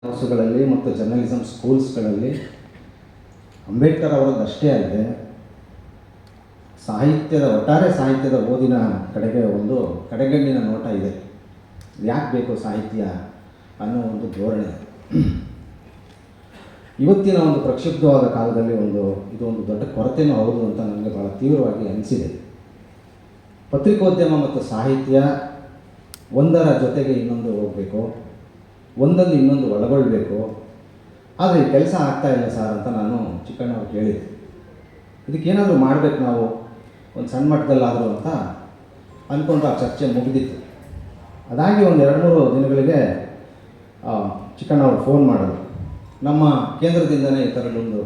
ಕೋರ್ಸುಗಳಲ್ಲಿ ಮತ್ತು ಜರ್ನಲಿಸಮ್ ಸ್ಕೂಲ್ಸ್ಗಳಲ್ಲಿ ಅಂಬೇಡ್ಕರ್ ಅವರದ್ದಷ್ಟೇ ಅಲ್ಲದೆ ಒಟ್ಟಾರೆ ಸಾಹಿತ್ಯದ ಓದಿನ ಕಡೆಗೆ ಒಂದು ಕಡೆಗಣ್ಣಿನ ನೋಟ ಇದೆ. ಯಾಕೆ ಬೇಕು ಸಾಹಿತ್ಯ ಅನ್ನೋ ಒಂದು ಧೋರಣೆ ಇವತ್ತಿನ ಒಂದು ಪ್ರಕ್ಷುಬ್ಧವಾದ ಕಾಲದಲ್ಲಿ ಇದು ಒಂದು ದೊಡ್ಡ ಕೊರತೆಯೂ ಹೌದು ಅಂತ ನನಗೆ ಭಾಳ ತೀವ್ರವಾಗಿ ಅನಿಸಿದೆ. ಪತ್ರಿಕೋದ್ಯಮ ಮತ್ತು ಸಾಹಿತ್ಯ ಒಂದರ ಜೊತೆಗೆ ಇನ್ನೊಂದು ಹೋಗಬೇಕು, ಒಂದನ್ನು ಇನ್ನೊಂದು ಒಳಗೊಳ್ಳಬೇಕು. ಆದರೆ ಈ ಕೆಲಸ ಆಗ್ತಾಯಿಲ್ಲ ಸರ್ ಅಂತ ನಾನು ಚಿಕ್ಕಣ್ಣವ್ರು ಹೇಳಿದೆ. ಇದಕ್ಕೇನಾದರೂ ಮಾಡಬೇಕು ನಾವು ಒಂದು ಸಣ್ಣ ಮಟ್ಟದಲ್ಲಾದರೂ ಅಂತ ಅಂದ್ಕೊಂಡು ಆ ಚರ್ಚೆ ಮುಗಿದಿತ್ತು. ಅದಾಗಿ ಒಂದು 2-3 ದಿನಗಳಿಗೆ ಚಿಕ್ಕಣ್ಣವ್ರು ಫೋನ್ ಮಾಡೋದು, ನಮ್ಮ ಕೇಂದ್ರದಿಂದಲೇ ಈ ಥರದೊಂದು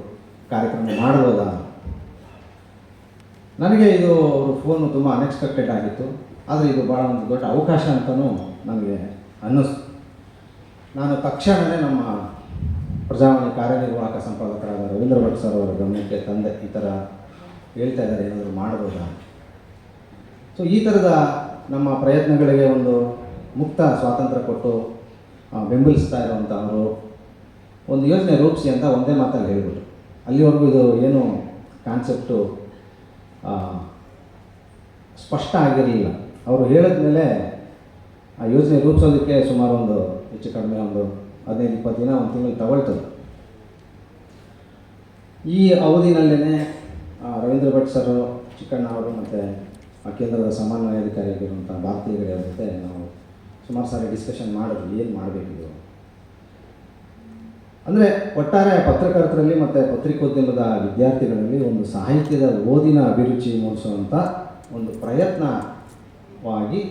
ಕಾರ್ಯಕ್ರಮ ಮಾಡ್ಬೋದಾ. ನನಗೆ ಇದು ಅವರು ಫೋನು ತುಂಬ ಅನ್ಎಕ್ಸ್ಪೆಕ್ಟೆಡ್ ಆಗಿತ್ತು. ಆದರೆ ಇದು ಭಾಳ ಒಂದು ದೊಡ್ಡ ಅವಕಾಶ ಅಂತಲೂ ನನಗೆ ಅನ್ನಿಸ್ತು. ನಾನು ತಕ್ಷಣವೇ ನಮ್ಮ ಪ್ರಜಾವಾಣಿ ಕಾರ್ಯನಿರ್ವಾಹಕ ಸಂಪಾದಕರಾದ ರವೀಂದ್ರ ಭಟ್ ಸರ್ ಅವರ ಗಮನಕ್ಕೆ ತಂದೆ. ಈ ಥರ ಹೇಳ್ತಾ ಇದ್ದಾರೆ, ಏನಾದರೂ ಮಾಡ್ಬೋದಾ. ಸೊ ಈ ಥರದ ನಮ್ಮ ಪ್ರಯತ್ನಗಳಿಗೆ ಒಂದು ಮುಕ್ತ ಸ್ವಾತಂತ್ರ್ಯ ಕೊಟ್ಟು ಬೆಂಬಲಿಸ್ತಾ ಇರುವಂಥವರು ಒಂದು ಯೋಜನೆ ರೂಪಿಸಿ ಅಂತ ಒಂದೇ ಮಾತಲ್ಲಿ ಹೇಳ್ಬಿಟ್ಟು, ಅಲ್ಲಿವರೆಗೂ ಇದು ಏನು ಕಾನ್ಸೆಪ್ಟು ಸ್ಪಷ್ಟ ಆಗಿರಲಿಲ್ಲ. ಅವರು ಹೇಳಿದ ಮೇಲೆ ಆ ಯೋಜನೆ ರೂಪಿಸೋದಕ್ಕೆ ಸುಮಾರು ಒಂದು ಹೆಚ್ಚು ಕಡಿಮೆ ಒಂದು 15-20 ದಿನ, ಒಂದು ತಿಂಗಳು ತಗೊಳ್ತದೆ. ಈ ಅವಧಿನಲ್ಲೇ ರವೀಂದ್ರ ಭಟ್ ಸರ್, ಚಿಕ್ಕಣ್ಣ ಅವರು ಮತ್ತು ಆ ಕೇಂದ್ರದ ಸಮನ್ವಯಾಧಿಕಾರಿಯಾಗಿರುವಂಥ ಭಾರತೀಯ ಹೆಗಡೆ ಅವ್ರ ಜೊತೆ ನಾವು ಸುಮಾರು ಸಾರಿ ಡಿಸ್ಕಷನ್ ಮಾಡಿದ್ವಿ, ಏನು ಮಾಡಬೇಕಿದು. ಅಂದರೆ ಒಟ್ಟಾರೆ ಪತ್ರಕರ್ತರಲ್ಲಿ ಮತ್ತು ಪತ್ರಿಕೋದ್ಯಮದ ವಿದ್ಯಾರ್ಥಿಗಳಲ್ಲಿ ಒಂದು ಸಾಹಿತ್ಯದ ಓದಿನ ಅಭಿರುಚಿ ಮೂಡಿಸುವಂಥ ಒಂದು ಪ್ರಯತ್ನವಾಗಿ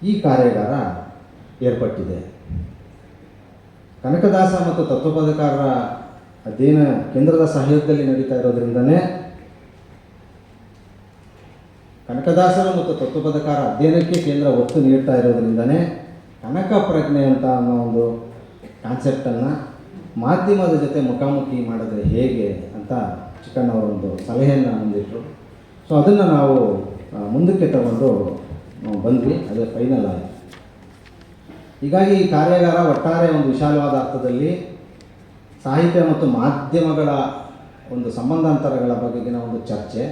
ಈ ಕಾರ್ಯಾಗಾರ ಏರ್ಪಟ್ಟಿದೆ. ಕನಕದಾಸ ಮತ್ತು ತತ್ವಪದಕಾರರ ಅಧ್ಯಯನ ಕೇಂದ್ರದ ಸಹಯೋಗದಲ್ಲಿ ನಡೀತಾ ಇರೋದ್ರಿಂದನೇ, ಕನಕದಾಸರು ಮತ್ತು ತತ್ವಪದಕಾರ ಅಧ್ಯಯನಕ್ಕೆ ಕೇಂದ್ರ ಒತ್ತು ನೀಡ್ತಾ ಇರೋದ್ರಿಂದನೇ ಕನಕ ಪ್ರಜ್ಞೆ ಅಂತ ಅನ್ನೋ ಒಂದು ಕಾನ್ಸೆಪ್ಟನ್ನು ಮಾಧ್ಯಮದ ಜೊತೆ ಮುಖಾಮುಖಿ ಮಾಡಿದ್ರೆ ಹೇಗೆ ಅಂತ ಚಿಕ್ಕಣ್ಣವರೊಂದು ಸಲಹೆಯನ್ನು ಮುಂದಿಟ್ಟರು. ಸೊ ಅದನ್ನು ನಾವು ಮುಂದಕ್ಕೆ ತಗೊಂಡು ಬಂದ್ವಿ. ಅದೇ ಫೈನಲ್ ಆಯಿತು. ಹೀಗಾಗಿ ಈ ಕಾರ್ಯಾಗಾರ ಒಟ್ಟಾರೆ ಒಂದು ವಿಶಾಲವಾದ ಅರ್ಥದಲ್ಲಿ ಸಾಹಿತ್ಯ ಮತ್ತು ಮಾಧ್ಯಮಗಳ ಒಂದು ಸಂಬಂಧಾಂತರಗಳ ಬಗೆಗಿನ ಒಂದು ಚರ್ಚೆ,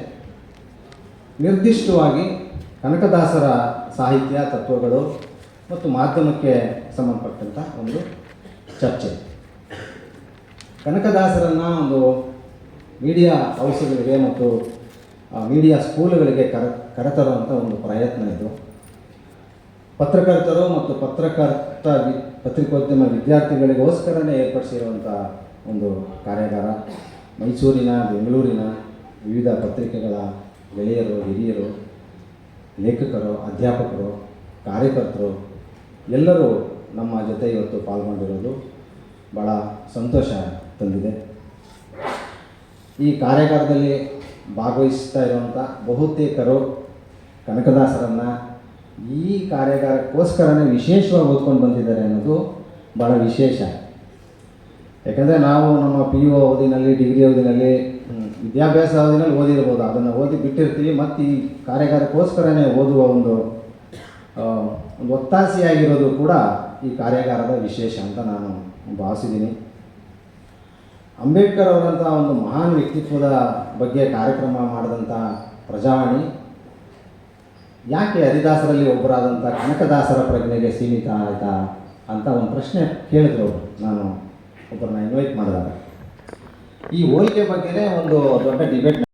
ನಿರ್ದಿಷ್ಟವಾಗಿ ಕನಕದಾಸರ ಸಾಹಿತ್ಯ ತತ್ವಗಳು ಮತ್ತು ಮಾಧ್ಯಮಕ್ಕೆ ಸಂಬಂಧಪಟ್ಟಂಥ ಒಂದು ಚರ್ಚೆ. ಕನಕದಾಸರನ್ನು ಒಂದು ಮೀಡಿಯಾ ಹೌಸ್ಗಳಿಗೆ ಮತ್ತು ಮೀಡಿಯಾ ಸ್ಕೂಲ್ಗಳಿಗೆ ಕರೆತರುವಂಥ ಒಂದು ಪ್ರಯತ್ನ ಇದು. ಪತ್ರಕರ್ತರು ಮತ್ತು ಪತ್ರಿಕೋದ್ಯಮ ವಿದ್ಯಾರ್ಥಿಗಳಿಗೋಸ್ಕರನೇ ಏರ್ಪಡಿಸಿರುವಂಥ ಒಂದು ಕಾರ್ಯಾಗಾರ. ಮೈಸೂರಿನ, ಬೆಂಗಳೂರಿನ ವಿವಿಧ ಪತ್ರಿಕೆಗಳ ಗೆಳೆಯರು, ಹಿರಿಯರು, ಲೇಖಕರು, ಅಧ್ಯಾಪಕರು, ಕಾರ್ಯಕರ್ತರು ಎಲ್ಲರೂ ನಮ್ಮ ಜೊತೆ ಇವತ್ತು ಪಾಲ್ಗೊಂಡಿರೋದು ಭಾಳ ಸಂತೋಷ ತಂದಿದೆ. ಈ ಕಾರ್ಯಾಗಾರದಲ್ಲಿ ಭಾಗವಹಿಸ್ತಾ ಇರುವಂಥ ಬಹುತೇಕರು ಕನಕದಾಸರನ್ನು ಈ ಕಾರ್ಯಾಗಾರಕ್ಕೋಸ್ಕರನೇ ವಿಶೇಷವಾಗಿ ಓದ್ಕೊಂಡು ಬಂದಿದ್ದಾರೆ ಅನ್ನೋದು ಭಾಳ ವಿಶೇಷ. ಯಾಕಂದರೆ ನಾವು ನಮ್ಮ PU ಅವಧಿನಲ್ಲಿ, ಡಿಗ್ರಿ ಅವಧಿನಲ್ಲಿ, ವಿದ್ಯಾಭ್ಯಾಸ ಅವಧಿನಲ್ಲಿ ಓದಿರ್ಬೋದು, ಅದನ್ನು ಓದಿ ಬಿಟ್ಟಿರ್ತೀವಿ. ಮತ್ತು ಈ ಕಾರ್ಯಾಗಾರಕ್ಕೋಸ್ಕರನೇ ಓದುವ ಒಂದು ಒತ್ತಾಸೆಯಾಗಿರೋದು ಕೂಡ ಈ ಕಾರ್ಯಾಗಾರದ ವಿಶೇಷ ಅಂತ ನಾನು ಭಾವಿಸಿದ್ದೀನಿ. ಅಂಬೇಡ್ಕರ್ ಅವರಂಥ ಒಂದು ಮಹಾನ್ ವ್ಯಕ್ತಿತ್ವದ ಬಗ್ಗೆ ಕಾರ್ಯಕ್ರಮ ಮಾಡಿದಂಥ ಪ್ರಜಾವಾಣಿ ಯಾಕೆ ಹರಿದಾಸರಲ್ಲಿ ಒಬ್ಬರಾದಂಥ ಕನಕದಾಸರ ಪ್ರಜ್ಞೆಗೆ ಸೀಮಿತ ಆಯಿತಾ ಅಂತ ಒಂದು ಪ್ರಶ್ನೆ ಕೇಳಿದ್ರು ಅವರು. ನಾನು ಒಬ್ಬರನ್ನ ಇನ್ವೈಟ್ ಮಾಡಿದಾಗ ಈ ಹೋಲಿಕೆ ಬಗ್ಗೆನೇ ಒಂದು ದೊಡ್ಡ ಡಿಬೇಟ್